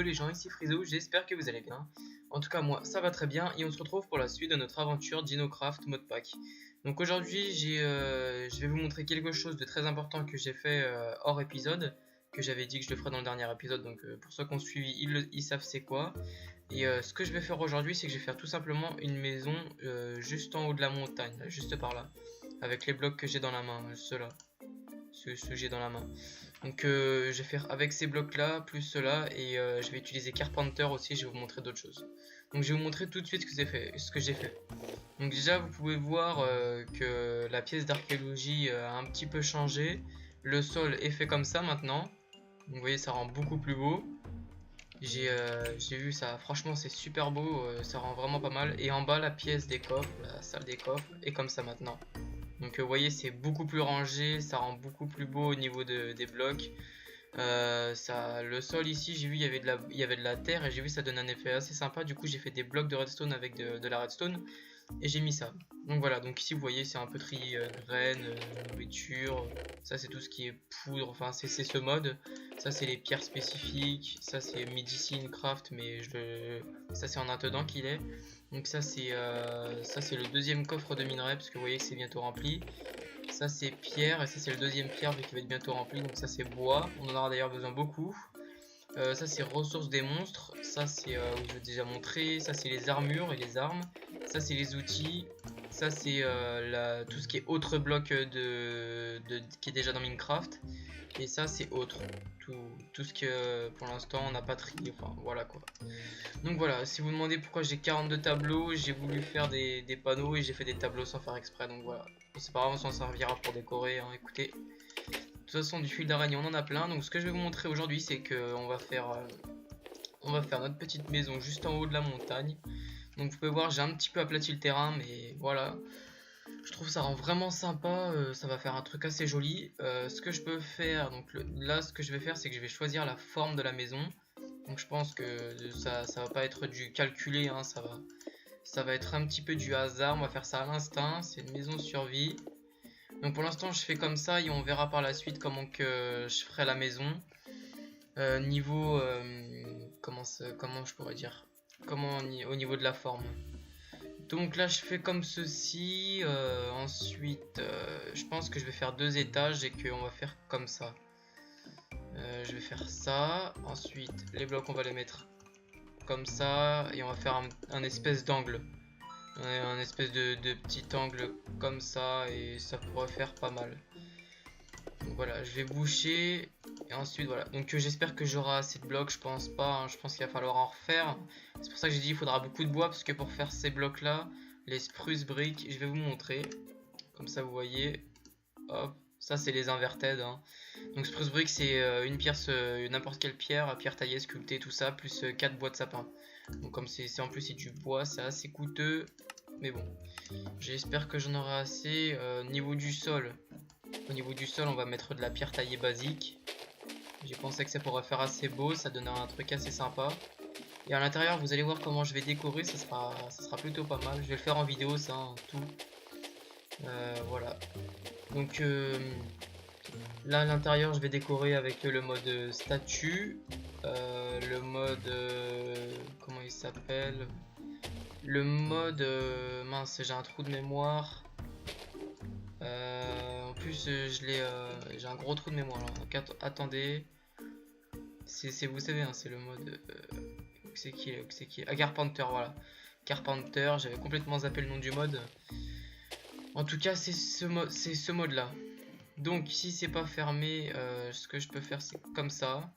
les gens, ici Frizo, j'espère que vous allez bien. En tout cas moi ça va très bien et on se retrouve pour la suite de notre aventure DinoCraft Modpack. Donc aujourd'hui je vais vous montrer quelque chose de très important que j'ai fait hors épisode, que j'avais dit que je le ferais dans le dernier épisode, donc pour ceux qui ont suivi ils savent c'est quoi. Et ce que je vais faire aujourd'hui c'est que je vais faire tout simplement une maison juste en haut de la montagne, là, juste par là, avec les blocs que j'ai dans la main, ceux-là. Ce que j'ai dans la main. Donc je vais faire avec ces blocs là plus cela et je vais utiliser Carpenter aussi. Je vais vous montrer d'autres choses. Donc je vais vous montrer tout de suite ce que j'ai fait. Donc déjà vous pouvez voir que la pièce d'archéologie a un petit peu changé. Le sol est fait comme ça maintenant. Donc vous voyez ça rend beaucoup plus beau. J'ai vu ça, franchement c'est super beau, ça rend vraiment pas mal. Et en bas la pièce des coffres, la salle des coffres est comme ça maintenant. Donc vous voyez c'est beaucoup plus rangé, ça rend beaucoup plus beau au niveau des blocs. Le sol ici j'ai vu il y avait de la terre et j'ai vu ça donne un effet assez sympa. Du coup j'ai fait des blocs de redstone avec de la redstone et j'ai mis ça. Donc voilà, donc ici vous voyez c'est un peu trié graines, nourriture, ça c'est tout ce qui est poudre, enfin c'est ce mode. Ça c'est les pierres spécifiques, ça c'est Medicine Craft mais ça c'est en attendant qu'il est. Donc ça c'est le deuxième coffre de minerai parce que vous voyez que c'est bientôt rempli. Ça c'est pierre et ça c'est le deuxième pierre vu qu'il va être bientôt rempli. Donc ça c'est bois, on en aura d'ailleurs besoin beaucoup. Ça c'est ressources des monstres, ça c'est où je l'ai déjà montré. Ça c'est les armures et les armes. Ça c'est les outils. Ça c'est tout ce qui est autre bloc qui est déjà dans Minecraft. Et ça c'est autre. Tout ce que pour l'instant on n'a pas trié, enfin voilà quoi. Donc voilà, si vous me demandez pourquoi j'ai 42 tableaux, j'ai voulu faire des panneaux et j'ai fait des tableaux sans faire exprès, donc voilà. C'est pas grave, on s'en servira pour décorer, hein. Écoutez. De toute façon, du fil d'araignée on en a plein, donc ce que je vais vous montrer aujourd'hui c'est que on va faire notre petite maison juste en haut de la montagne. Donc vous pouvez voir, j'ai un petit peu aplati le terrain, mais voilà. Je trouve ça rend vraiment sympa, ça va faire un truc assez joli. Ce que je peux faire, donc là ce que je vais faire c'est que je vais choisir la forme de la maison. Donc je pense que ça va pas être du calculé, hein, ça va être un petit peu du hasard. On va faire ça à l'instinct, c'est une maison survie. Donc pour l'instant je fais comme ça et on verra par la suite comment que je ferai la maison. Niveau comment je pourrais dire, au niveau de la forme. Donc là je fais comme ceci. Ensuite je pense que je vais faire 2 étages et qu'on va faire comme ça. Je vais faire ça. Ensuite les blocs on va les mettre comme ça et on va faire un espèce d'angle. Un espèce de petit angle comme ça et ça pourrait faire pas mal. Donc voilà, je vais boucher et ensuite voilà. Donc j'espère que j'aurai assez de blocs, je pense pas, hein. Je pense qu'il va falloir en refaire. C'est pour ça que j'ai dit il faudra beaucoup de bois parce que pour faire ces blocs là, les spruce bricks, je vais vous montrer. Comme ça vous voyez. Hop, ça c'est les inverted, hein. Donc spruce brick c'est une pierre, n'importe quelle pierre taillée, sculptée, tout ça, plus 4 bois de sapin. Donc comme c'est en plus c'est du bois, c'est assez coûteux. Mais bon, j'espère que j'en aurai assez. Au niveau du sol, on va mettre de la pierre taillée basique. J'ai pensé que ça pourrait faire assez beau, ça donnera un truc assez sympa. Et à l'intérieur, vous allez voir comment je vais décorer, ça sera plutôt pas mal. Je vais le faire en vidéo, ça, hein, tout. Voilà. Donc là, à l'intérieur, je vais décorer avec le mode statue. Le mode... comment il s'appelle? Le mode... mince, j'ai un trou de mémoire. En plus, j'ai un gros trou de mémoire là. Donc attendez. Vous savez, hein, c'est le mode... c'est qui? Ah, Carpenter, voilà. Carpenter, j'avais complètement zappé le nom du mode. En tout cas, c'est ce mode là. Donc, si c'est pas fermé, ce que je peux faire, c'est comme ça.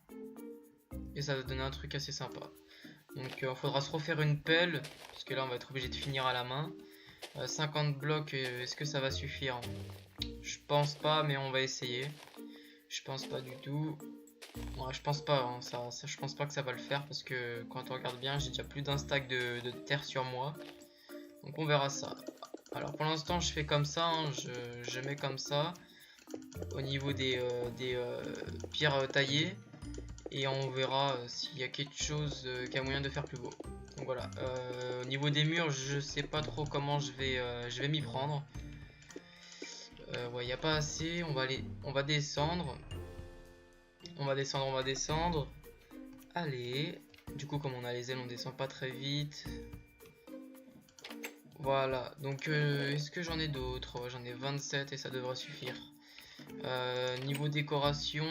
Et ça va donner un truc assez sympa. Donc, il faudra se refaire une pelle. Parce que là, on va être obligé de finir à la main. 50 blocs, est-ce que ça va suffire? Je pense pas, mais on va essayer. Je pense pas du tout. Ouais, je pense pas, hein, je pense pas que ça va le faire parce que quand on regarde bien, j'ai déjà plus d'un stack de terre sur moi. Donc on verra ça. Alors pour l'instant, je fais comme ça, hein, je mets comme ça au niveau des pierres taillées et on verra s'il y a quelque chose qui a moyen de faire plus beau. Donc voilà. Au niveau des murs, je sais pas trop comment je vais m'y prendre. Ouais, il n'y a pas assez. On va descendre. On va descendre. Allez. Du coup, comme on a les ailes, on descend pas très vite. Voilà, donc est-ce que j'en ai d'autres? Ouais, j'en ai 27 et ça devrait suffire. Niveau décoration,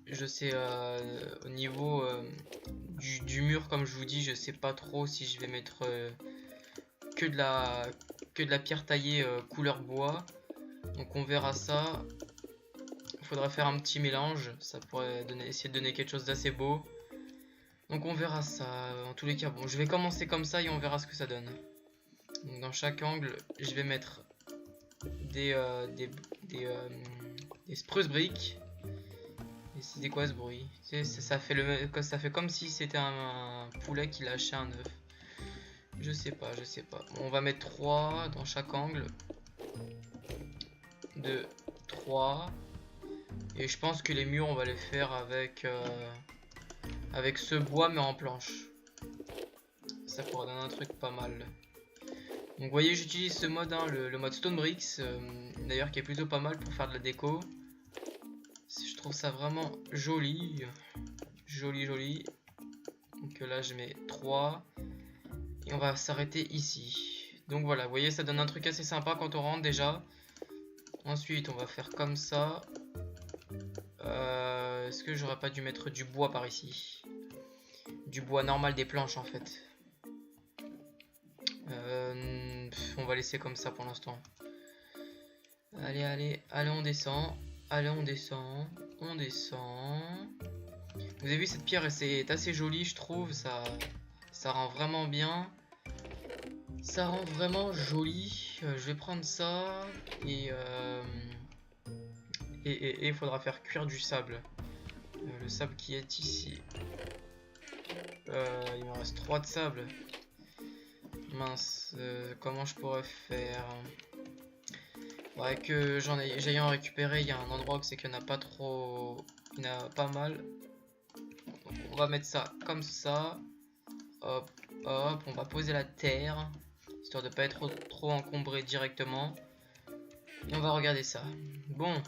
je sais, au niveau du mur, comme je vous dis, je sais pas trop si je vais mettre que de la pierre taillée couleur bois. Donc on verra ça. Il faudra faire un petit mélange, ça pourrait essayer de donner quelque chose d'assez beau. Donc on verra ça. En tous les cas, bon, je vais commencer comme ça et on verra ce que ça donne. Donc dans chaque angle, je vais mettre des spruce bricks. Et c'était quoi ce bruit? Ça fait comme si c'était un poulet qui lâchait un œuf. Je sais pas. Bon, on va mettre 3 dans chaque angle. 2, 3. Et je pense que les murs, on va les faire avec ce bois mais en planche. Ça pourrait donner un truc pas mal. Donc vous voyez, j'utilise ce mode, hein, le mode Stone Bricks, d'ailleurs qui est plutôt pas mal pour faire de la déco. Je trouve ça vraiment joli. Joli. Donc là je mets 3. Et on va s'arrêter ici. Donc voilà, vous voyez, ça donne un truc assez sympa quand on rentre déjà. Ensuite on va faire comme ça. Est-ce que j'aurais pas dû mettre du bois par ici? Du bois normal des planches en fait. On va laisser comme ça pour l'instant. Allez, on descend. On descend. Vous avez vu, cette pierre, c'est assez jolie, je trouve. Ça rend vraiment bien. Ça rend vraiment joli. Je vais prendre ça. Et il faudra faire cuire du sable. Le sable qui est ici. Il me reste 3 de sable. Mince, comment je pourrais faire? Ouais, que j'aille en récupérer. Il y a un endroit où c'est qu'il n'y en a pas trop. Il y en a pas mal. Donc, on va mettre ça comme ça. Hop. On va poser la terre, histoire de pas être trop encombré directement. Et on va regarder ça. Bon.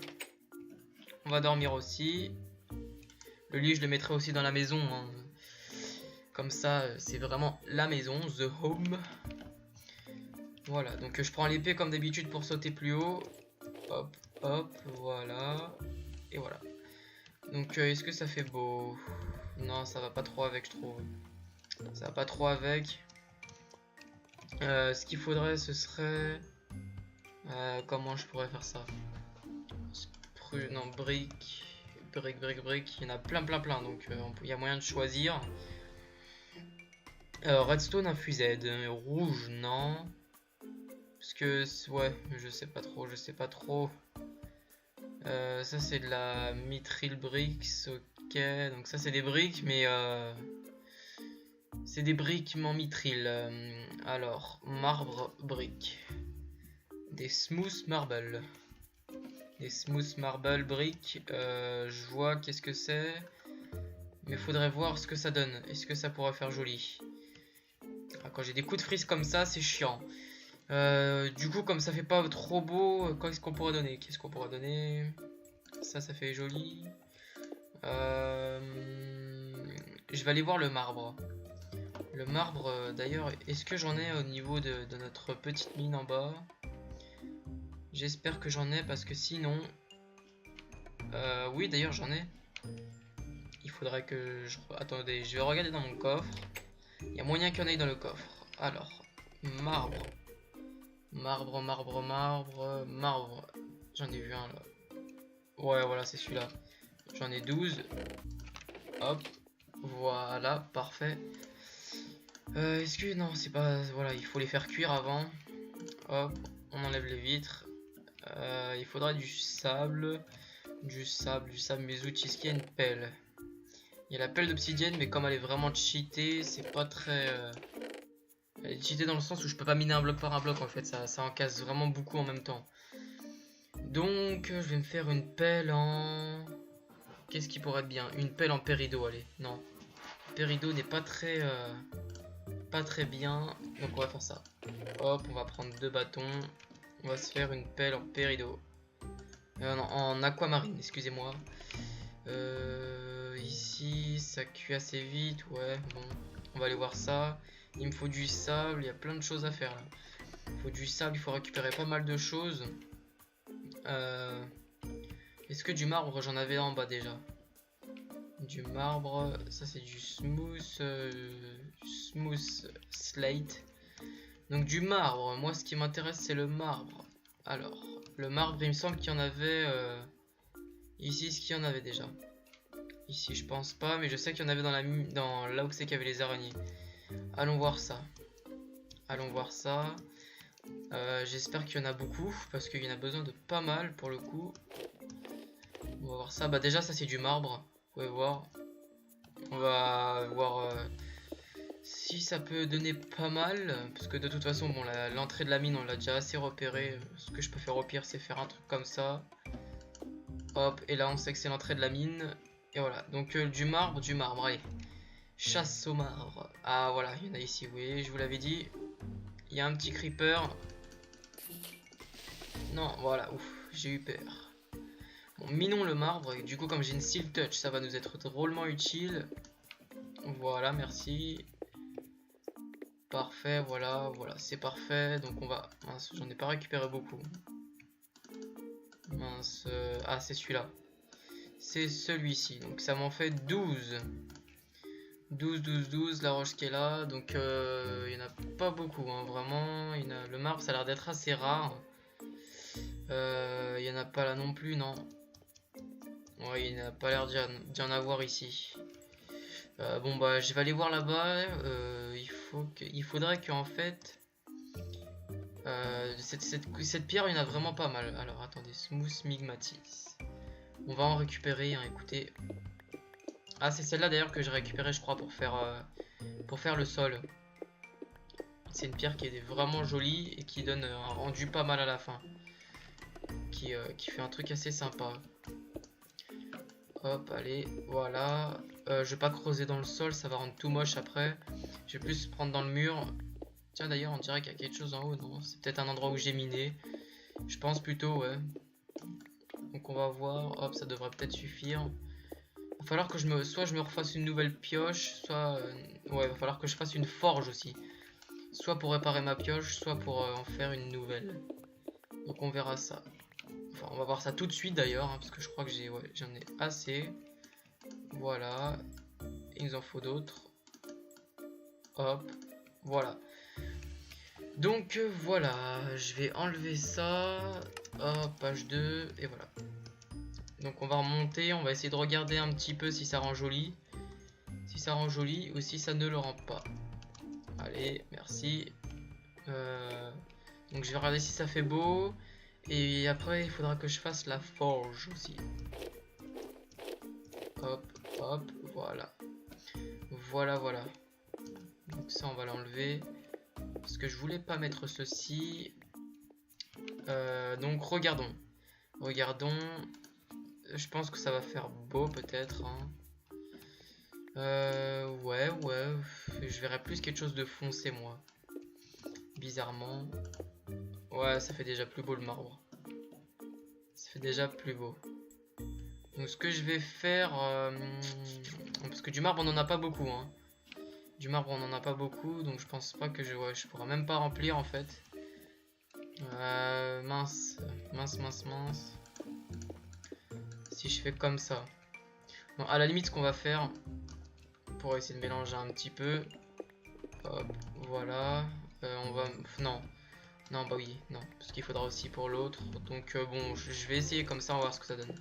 On va dormir aussi. Le lit, je le mettrai aussi dans la maison, hein. Comme ça, c'est vraiment la maison, the home. Voilà, donc je prends l'épée comme d'habitude pour sauter plus haut. Hop, voilà. Et voilà. Donc est-ce que ça fait beau? Non, ça va pas trop avec, je trouve. Ça va pas trop avec. Ce qu'il faudrait, ce serait... comment je pourrais faire ça? Non, briques. Il y en a plein. Donc il y a moyen de choisir. Redstone infused. Rouge, non. Parce que, ouais, je sais pas trop. Ça, c'est de la mithril bricks, ok. Donc ça, c'est des briques, mais... c'est des briques en mithril. Alors, marbre brick. Des smooth marble. Des smooth marble brick. Je vois qu'est-ce que c'est. Mais faudrait voir ce que ça donne. Est-ce que ça pourrait faire joli? Ah, quand j'ai des coups de frise comme ça, c'est chiant. Du coup, comme ça fait pas trop beau, qu'est-ce qu'on pourrait donner? Ça fait joli. Je vais aller voir le marbre. Le marbre, d'ailleurs, est-ce que j'en ai au niveau de notre petite mine en bas? J'espère que j'en ai, parce que sinon... oui, d'ailleurs, j'en ai. Il faudrait que je... Attendez, je vais regarder dans mon coffre. Il y a moyen qu'il y en ait dans le coffre. Alors, marbre. Marbre. J'en ai vu un là. Ouais, voilà, c'est celui-là. J'en ai 12. Hop. Voilà, parfait. Est-ce que... Non, c'est pas... Voilà, il faut les faire cuire avant. Hop, on enlève les vitres. Il faudra du sable. Mes outils, est-ce qu'il y a une pelle? Il y a la pelle d'obsidienne, mais comme elle est vraiment cheatée, c'est pas très... Elle est cheatée dans le sens où je peux pas miner un bloc par un bloc en fait, ça en casse vraiment beaucoup en même temps. Donc je vais me faire une pelle en... Qu'est-ce qui pourrait être bien? Une pelle en pérido, allez. Non. Pérido n'est pas très bien. Donc on va faire ça. Hop, on va prendre 2 bâtons. On va se faire une pelle en pérido. Non, en aquamarine, excusez-moi. Ici, ça cuit assez vite. Ouais, bon, on va aller voir ça. Il me faut du sable, il y a plein de choses à faire là. Il faut du sable, il faut récupérer pas mal de choses. Est-ce que du marbre, j'en avais en bas déjà? Du marbre, ça c'est du smooth slate. Donc du marbre, moi ce qui m'intéresse c'est le marbre. Alors, le marbre, il me semble qu'il y en avait ici, est-ce qu'il y en avait déjà? Ici je pense pas, mais je sais qu'il y en avait dans là où c'est qu'il y avait les araignées. Allons voir ça. Allons voir ça. J'espère qu'il y en a beaucoup, parce qu'il y en a besoin de pas mal pour le coup. On va voir ça. Bah déjà ça c'est du marbre. Vous pouvez voir. On va voir si ça peut donner pas mal. Parce que de toute façon, bon, l'entrée de la mine on l'a déjà assez repéré. Ce que je peux faire au pire c'est faire un truc comme ça. Hop, et là on sait que c'est l'entrée de la mine. Et voilà, donc du marbre, allez. Chasse au marbre. Ah voilà, il y en a ici, oui, je vous l'avais dit. Il y a un petit creeper. Non, voilà, ouf, j'ai eu peur. Bon, minons le marbre, et du coup comme j'ai une Seal Touch, ça va nous être drôlement utile. Voilà, merci. Parfait, voilà, c'est parfait. Donc on va... Mince, j'en ai pas récupéré beaucoup. Mince, ah c'est celui-là. C'est celui-ci, donc ça m'en fait 12. 12, la roche qui est là, donc il n'y en a pas beaucoup, hein, vraiment. Le marbre, ça a l'air d'être assez rare. Il n'y en a pas là non plus, non. Ouais, il n'a pas l'air d'y en avoir ici. Bon, bah, je vais aller voir là-bas. Il faudrait qu'en fait... cette pierre, il y en a vraiment pas mal. Alors, attendez, Smooth Migmatis. On va en récupérer, hein, écoutez. Ah, c'est celle-là d'ailleurs que j'ai récupérée, je crois, pour faire le sol. C'est une pierre qui est vraiment jolie et qui donne un rendu pas mal à la fin. Qui fait un truc assez sympa. Hop, allez, voilà. Je vais pas creuser dans le sol, ça va rendre tout moche après. Je vais plus prendre dans le mur. Tiens, d'ailleurs, on dirait qu'il y a quelque chose en haut, non? C'est peut-être un endroit où j'ai miné. Je pense plutôt, ouais. Donc on va voir. Hop, ça devrait peut-être suffire. Il va falloir que soit je me refasse une nouvelle pioche, soit... ouais, il va falloir que je fasse une forge aussi. Soit pour réparer ma pioche, soit pour en faire une nouvelle. Donc on verra ça. Enfin, on va voir ça tout de suite d'ailleurs, hein, parce que je crois que j'en ai assez. Voilà. Il nous en faut d'autres. Hop. Voilà. Donc voilà, je vais enlever ça. Hop, page 2. Et voilà. Donc on va remonter, on va essayer de regarder un petit peu si ça rend joli. Si ça rend joli ou si ça ne le rend pas. Allez, merci. Donc je vais regarder si ça fait beau. Et après il faudra que je fasse la forge aussi. Hop, hop, voilà. Voilà. Donc ça on va l'enlever. Parce que je voulais pas mettre ceci. Donc regardons. Je pense que ça va faire beau peut-être. Hein. Ouais. Je verrais plus quelque chose de foncé moi. Bizarrement. Ouais, ça fait déjà plus beau le marbre. Ça fait déjà plus beau. Donc ce que je vais faire... parce que du marbre on en a pas beaucoup. Hein. Du marbre on en a pas beaucoup. Donc je pense pas que je pourrais même pas remplir en fait. Mince. Si je fais comme ça. Bon, à la limite ce qu'on va faire... Pour essayer de mélanger un petit peu. Hop, voilà. On va... Non, bah oui, non. Parce qu'il faudra aussi pour l'autre. Donc bon, je vais essayer comme ça, on va voir ce que ça donne.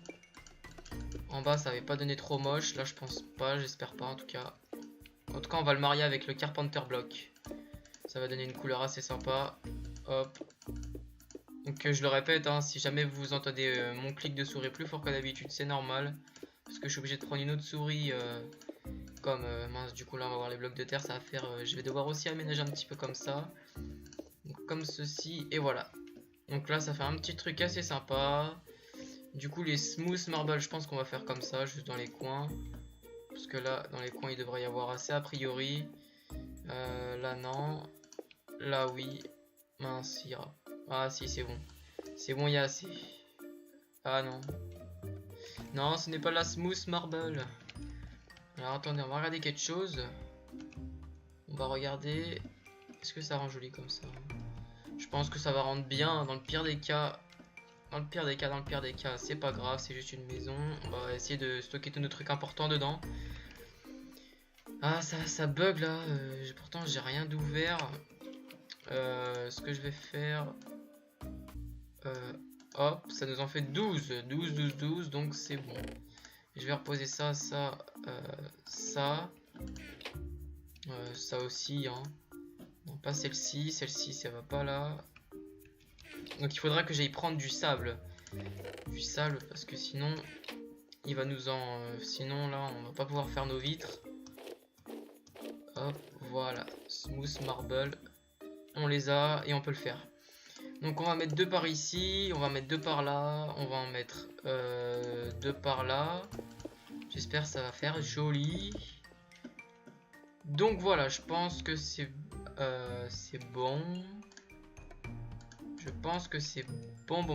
En bas, ça avait pas donné trop moche. Là, je pense pas, j'espère pas en tout cas. En tout cas, on va le marier avec le Carpenter Block. Ça va donner une couleur assez sympa. Hop. Donc je le répète, hein, si jamais vous entendez mon clic de souris plus fort que d'habitude, c'est normal. Parce que je suis obligé de prendre une autre souris... Comme mince, du coup là on va voir les blocs de terre, ça va faire je vais devoir aussi aménager un petit peu comme ça. Donc, comme ceci et voilà. Donc là ça fait un petit truc assez sympa. Du coup les smooth marble, je pense qu'on va faire comme ça juste dans les coins. Parce que là dans les coins il devrait y avoir assez a priori. Là non. Là oui. Mince, il ira. Ah si, c'est bon. C'est bon, il y a assez. Ah non. Non, ce n'est pas la smooth marble. Alors attendez, on va regarder quelque chose. On va regarder. Est-ce que ça rend joli comme ça? Je pense que ça va rendre bien. Dans le pire des cas. Dans le pire des cas, c'est pas grave, c'est juste une maison. On va essayer de stocker tous nos trucs importants dedans. Ah, ça bug là. Pourtant, j'ai rien d'ouvert. Ce que je vais faire. Hop, ça nous en fait 12. 12, donc c'est bon. Je vais reposer ça, ça, ça. Ça aussi, hein. Non, pas celle-ci. Celle-ci, ça va pas là. Donc il faudra que j'aille prendre du sable. Du sable, parce que sinon, il va nous en... sinon, là, on va pas pouvoir faire nos vitres. Hop, voilà. Smooth marble. On les a et on peut le faire. Donc on va mettre 2 par ici. On va mettre 2 par là. On va en mettre 2 par là. J'espère que ça va faire joli. Donc voilà, je pense que c'est bon. Je pense que c'est bon.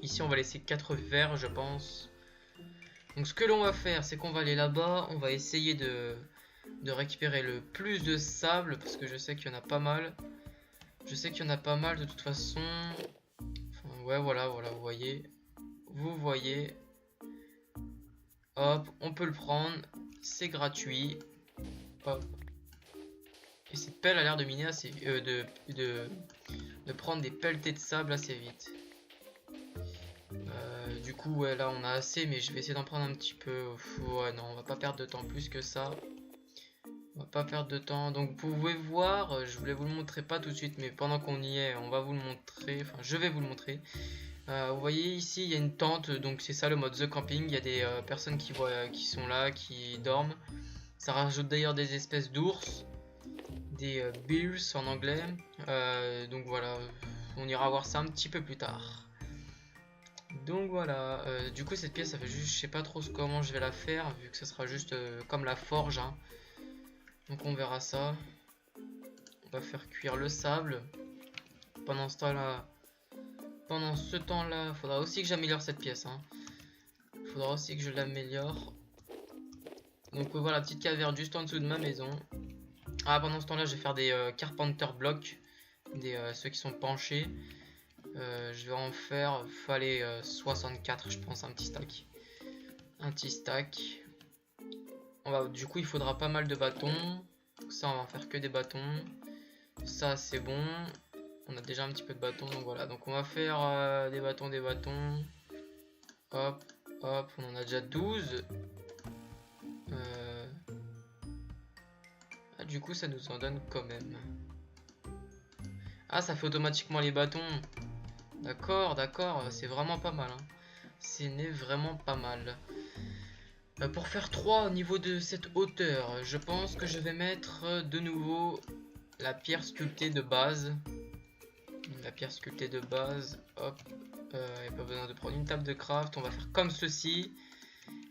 Ici, on va laisser 4 verres, je pense. Donc ce que l'on va faire, c'est qu'on va aller là-bas. On va essayer de récupérer le plus de sable, parce que je sais qu'il y en a pas mal. Je sais qu'il y en a pas mal de toute façon. Enfin, ouais, voilà, vous voyez. Vous voyez. Hop, on peut le prendre. C'est gratuit. Hop. Et cette pelle a l'air de miner assez de prendre des pelletées de sable assez vite. Du coup, ouais, là on a assez, mais je vais essayer d'en prendre un petit peu. Ouais, non, on va pas perdre de temps plus que ça. On va pas perdre de temps. Donc, vous pouvez voir, je voulais vous le montrer pas tout de suite, mais pendant qu'on y est, on va vous le montrer. Enfin, je vais vous le montrer. Vous voyez ici, il y a une tente, donc c'est ça le mode The Camping. Il y a des personnes qui sont là, qui dorment. Ça rajoute d'ailleurs des espèces d'ours, des bears en anglais. Donc voilà, on ira voir ça un petit peu plus tard. Donc voilà, du coup cette pièce, ça fait juste, je sais pas trop comment je vais la faire, vu que ça sera juste comme la forge. Hein. Donc on verra ça. On va faire cuire le sable. Pendant ce temps-là, il faudra aussi que j'améliore cette pièce. Hein. Il faudra aussi que je l'améliore. Donc voilà, petite caverne juste en dessous de ma maison. Ah, pendant ce temps-là, je vais faire des carpenter blocks, ceux qui sont penchés. Je vais en faire, fallait 64, je pense, un petit stack. Un petit stack. Du coup, il faudra pas mal de bâtons. Ça, on va en faire que des bâtons. Ça, c'est bon. On a déjà un petit peu de bâtons, donc voilà. Donc on va faire des bâtons. Hop, hop, on en a déjà 12. Ah, du coup, ça nous en donne quand même. Ah, ça fait automatiquement les bâtons. D'accord, c'est vraiment pas mal. Hein. C'est vraiment pas mal. Pour faire 3 au niveau de cette hauteur, je pense que je vais mettre de nouveau la pierre sculptée de base. La pierre sculptée de base, hop. Il n'y a pas besoin de prendre une table de craft, on va faire comme ceci.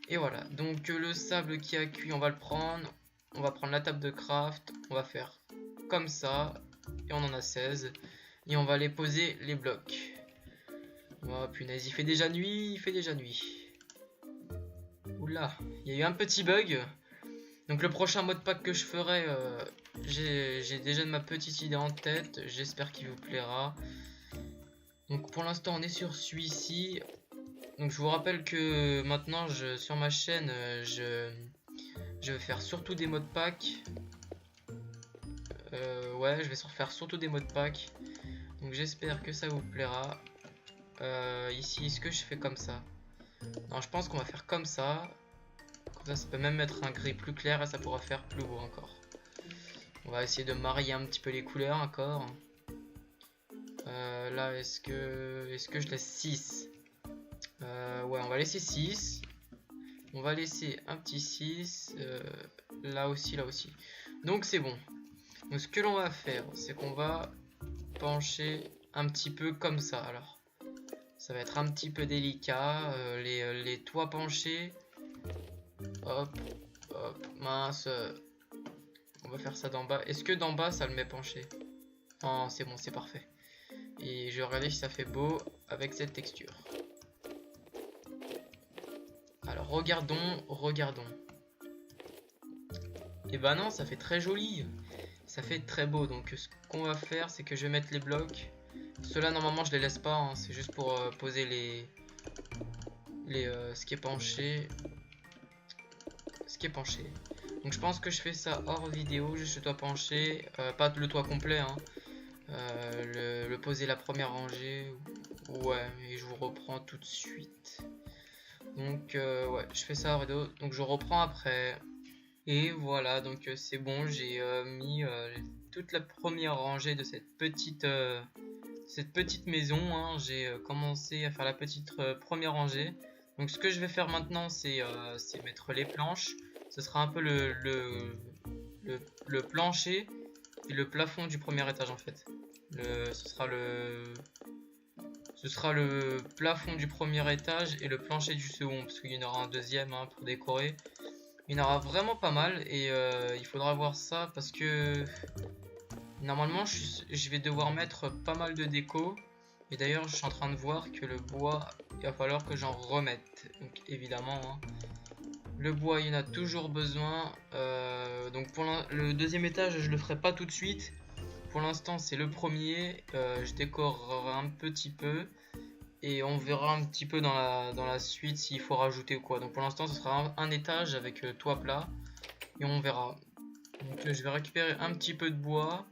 Et voilà, donc le sable qui a cuit, on va le prendre. On va prendre la table de craft, on va faire comme ça. Et on en a 16. Et on va aller poser les blocs. Oh punaise, il fait déjà nuit, Oula, il y a eu un petit bug. Donc le prochain modpack que je ferai, j'ai déjà ma petite idée en tête. J'espère qu'il vous plaira. Donc pour l'instant on est sur celui-ci. Donc je vous rappelle que maintenant sur ma chaîne, je vais faire surtout des modpacks. Ouais, je vais faire surtout des modpacks. Donc j'espère que ça vous plaira. Ici, est-ce que je fais comme ça? Non, je pense qu'on va faire comme ça. Comme ça peut même mettre un gris plus clair et ça pourra faire plus beau encore. On va essayer de marier un petit peu les couleurs encore. Là, est-ce que je laisse 6? Ouais, on va laisser 6. On va laisser un petit 6. Là aussi. Donc c'est bon. Donc ce que l'on va faire, c'est qu'on va pencher un petit peu comme ça. Alors, ça va être un petit peu délicat. Les toits penchés. Hop, hop, mince. On va faire ça d'en bas. Est-ce que d'en bas, ça le met penché? Non, c'est bon, c'est parfait. Et je vais regarder si ça fait beau avec cette texture. Alors, regardons. Et bah non, ça fait très joli. Ça fait très beau. Donc ce qu'on va faire, c'est que je vais mettre les blocs. Ceux-là, normalement, je les laisse pas. Hein. C'est juste pour poser ce qui est penché. Donc je pense que je fais ça hors vidéo. Juste le toit penché. Pas le toit complet. Hein. Le poser la première rangée. Ouais, et je vous reprends tout de suite. Donc ouais, je fais ça hors vidéo. Donc je reprends après. Et voilà, donc c'est bon, j'ai mis toute la première rangée de cette petite maison. Hein. J'ai commencé à faire la petite première rangée. Donc ce que je vais faire maintenant, c'est mettre les planches. Ce sera un peu le plancher et le plafond du premier étage en fait. Ce sera le plafond du premier étage et le plancher du second, parce qu'il y en aura un deuxième hein, pour décorer. Il y en aura vraiment pas mal et il faudra voir ça parce que normalement je vais devoir mettre pas mal de déco. Et d'ailleurs je suis en train de voir que le bois, il va falloir que j'en remette. Donc évidemment hein, le bois il y en a toujours besoin. Donc pour le deuxième étage je le ferai pas tout de suite. Pour l'instant c'est le premier, je décorerai un petit peu. Et on verra un petit peu dans la suite s'il faut rajouter ou quoi. Donc pour l'instant ce sera un étage avec toit plat. Et on verra. Donc je vais récupérer un petit peu de bois.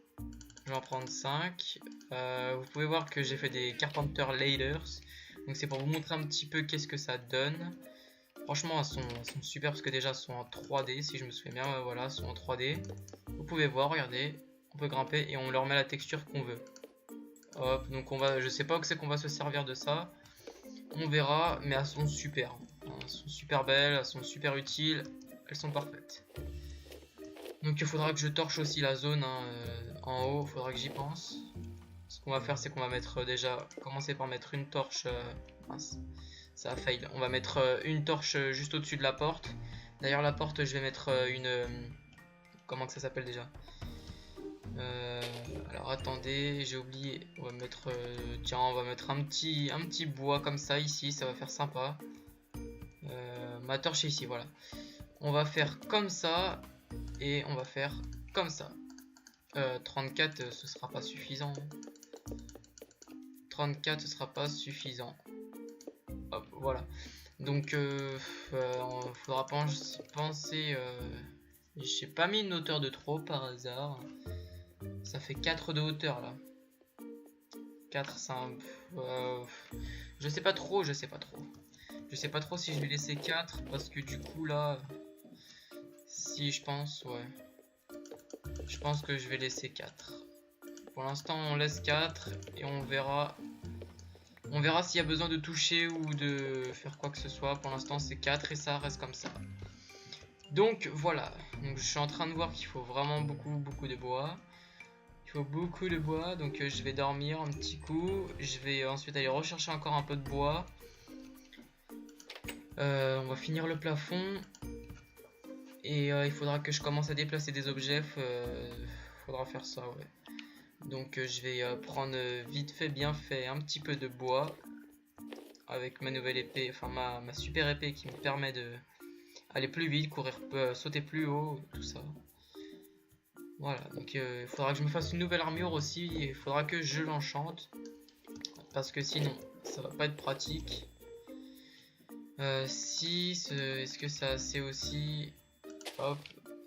Je vais en prendre 5. Vous pouvez voir que j'ai fait des Carpenter Laders. Donc c'est pour vous montrer un petit peu qu'est-ce que ça donne. Franchement elles sont super parce que déjà elles sont en 3D. Si je me souviens bien, voilà, elles sont en 3D. Vous pouvez voir, regardez. On peut grimper et on leur met la texture qu'on veut. Hop, donc je sais pas où c'est qu'on va se servir de ça. On verra, mais elles sont super. Elles sont super belles, elles sont super utiles, elles sont parfaites. Donc il faudra que je torche aussi la zone hein, en haut, il faudra que j'y pense. Ce qu'on va faire, c'est qu'on va mettre commencer par mettre une torche. Mince, ça a fail. On va mettre une torche juste au-dessus de la porte. D'ailleurs, la porte, je vais mettre comment que ça s'appelle déjà? Alors attendez, j'ai oublié. On va mettre tiens, on va mettre un petit bois comme ça ici, ça va faire sympa. Ma torche est ici, voilà. On va faire comme ça et on va faire comme ça. 34 ce sera pas suffisant. 34 ce sera pas suffisant. Hop, voilà. Donc faudra penser j'ai pas mis une hauteur de trop par hasard. Ça fait 4 de hauteur là. 4, 5. Je sais pas trop. Je sais pas trop si je vais laisser 4. Parce que du coup là. Si je pense, ouais. Je pense que je vais laisser 4. Pour l'instant on laisse 4. Et on verra. On verra s'il y a besoin de toucher ou de faire quoi que ce soit. Pour l'instant c'est 4 et ça reste comme ça. Donc voilà. Donc je suis en train de voir qu'il faut vraiment beaucoup de bois. Il faut beaucoup de bois, donc je vais dormir un petit coup. Je vais ensuite aller rechercher encore un peu de bois. On va finir le plafond. Et il faudra que je commence à déplacer des objets. Faudra faire ça, ouais. Donc je vais prendre vite fait, bien fait, un petit peu de bois. Avec ma nouvelle épée, enfin ma super épée qui me permet de aller plus vite, courir, sauter plus haut, tout ça. Voilà, donc il faudra que je me fasse une nouvelle armure aussi, et il faudra que je l'enchante. Parce que sinon, ça va pas être pratique. Est-ce que c'est assez aussi? Hop,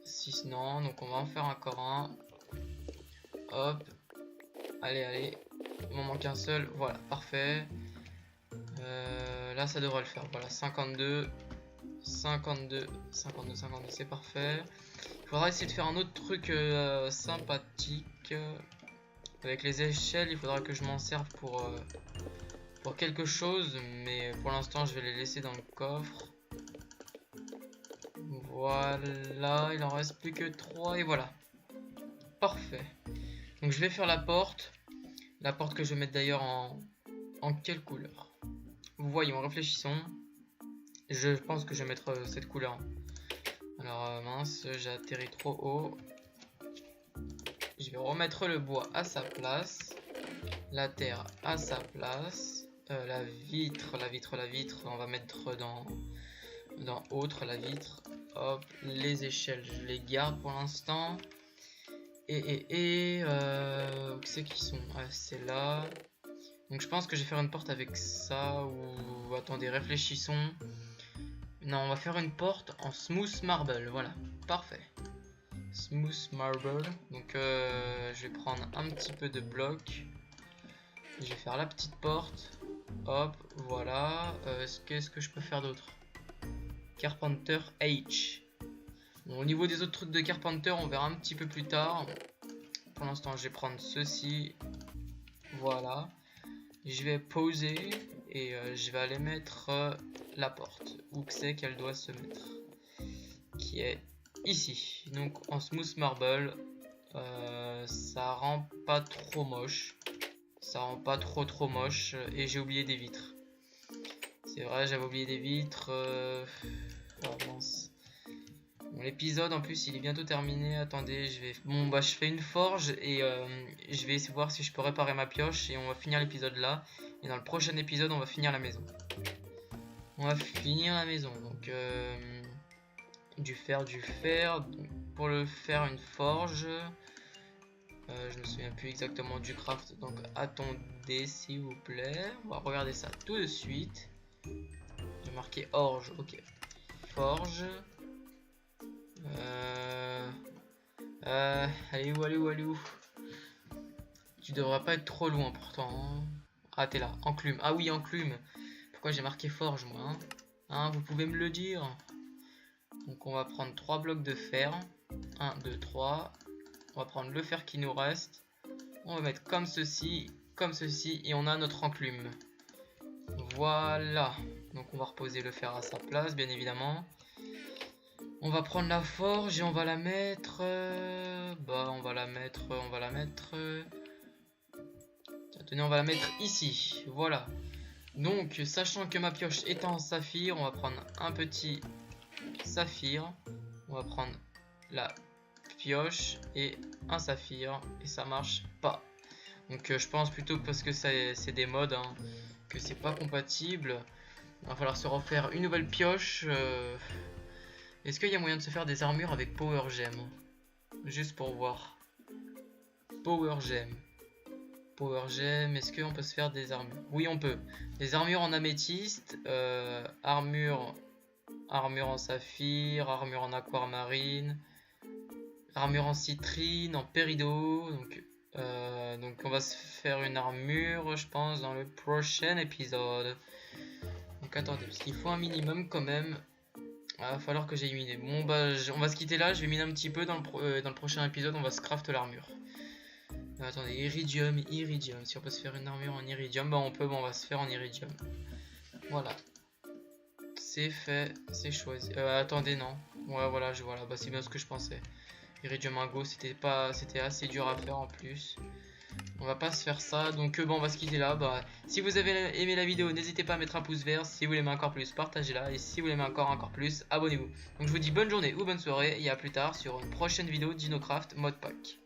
6 non, donc on va en faire encore un. Hop, allez, il m'en manque un seul, voilà, parfait. Là ça devrait le faire, voilà, 52, c'est parfait. Il faudra essayer de faire un autre truc sympathique. Avec les échelles, il faudra que je m'en serve pour quelque chose. Mais pour l'instant, je vais les laisser dans le coffre. Voilà, il en reste plus que 3 et voilà. Parfait. Donc je vais faire la porte. La porte que je vais mettre d'ailleurs en quelle couleur? Vous voyez, en réfléchissant. Je pense que je vais mettre cette couleur. Alors mince, j'ai atterri trop haut. Je vais remettre le bois à sa place. La terre à sa place. La vitre, on va mettre dans dans autre, la vitre. Hop, les échelles, je les garde pour l'instant. Où c'est qu'ils sont? Ah, c'est là. Donc je pense que je vais faire une porte avec ça. Ou attendez, réfléchissons. Non, on va faire une porte en smooth marble. Voilà, parfait. Smooth marble. Donc je vais prendre un petit peu de bloc. Je vais faire la petite porte. Hop, voilà. Qu'est-ce que je peux faire d'autre? Carpenter H. Bon, au niveau des autres trucs de Carpenter, on verra un petit peu plus tard. Pour l'instant, je vais prendre ceci. Voilà. Je vais poser et je vais aller mettre la porte. Où que c'est qu'elle doit se mettre? Qui est ici. Donc en smooth marble. Ça rend pas trop moche. Ça rend pas trop moche. Et j'ai oublié des vitres. C'est vrai, j'avais oublié des vitres. Oh, mince. Bon, l'épisode en plus il est bientôt terminé. Attendez, je fais une forge et je vais essayer de voir si je peux réparer ma pioche et on va finir l'épisode là. Et dans le prochain épisode on va finir la maison. Donc du fer. Donc, pour le faire une forge. Je me souviens plus exactement du craft. Donc attendez s'il vous plaît. On va regarder ça tout de suite. J'ai marqué orge. Ok. Forge. Allez où? Tu devrais pas être trop loin pourtant. Hein. Ah, t'es là. Enclume. Ah oui, enclume. Pourquoi j'ai marqué forge moi hein, vous pouvez me le dire. Donc on va prendre 3 blocs de fer. 1, 2, 3. On va prendre le fer qui nous reste. On va mettre comme ceci. Et on a notre enclume. Voilà. Donc on va reposer le fer à sa place, bien évidemment. On va prendre la forge et on va la mettre. On va la mettre. Tenez, on va la mettre ici. Voilà. Donc, sachant que ma pioche est en saphir, on va prendre un petit saphir. On va prendre la pioche et un saphir. Et ça marche pas. Donc, je pense plutôt que parce que c'est des mods, hein, que c'est pas compatible. Il va falloir se refaire une nouvelle pioche. Est-ce qu'il y a moyen de se faire des armures avec Power Gem? Juste pour voir. Power Gem, est-ce qu'on peut se faire des armures? Oui, on peut. Des armures en améthyste, armure en saphir, armure en aquamarine, armure en citrine, en pérido. Donc on va se faire une armure, je pense, dans le prochain épisode. Donc attendez, parce qu'il faut un minimum quand même. Il va falloir que j'aille miner. Bon on va se quitter là, je vais miner un petit peu dans le prochain épisode, on va se craft l'armure. Attendez, iridium, si on peut se faire une armure en iridium, on peut, on va se faire en iridium. Voilà. C'est fait, c'est choisi. Attendez, non. Ouais, voilà, c'est bien ce que je pensais. Iridium Ingot, c'était assez dur à faire en plus. On va pas se faire ça, donc on va se quitter là. Si vous avez aimé la vidéo, n'hésitez pas à mettre un pouce vert. Si vous l'aimez encore plus, partagez-la. Et si vous l'aimez encore plus, abonnez-vous. Donc je vous dis bonne journée ou bonne soirée. Et à plus tard sur une prochaine vidéo d'Dinocraft Modpack.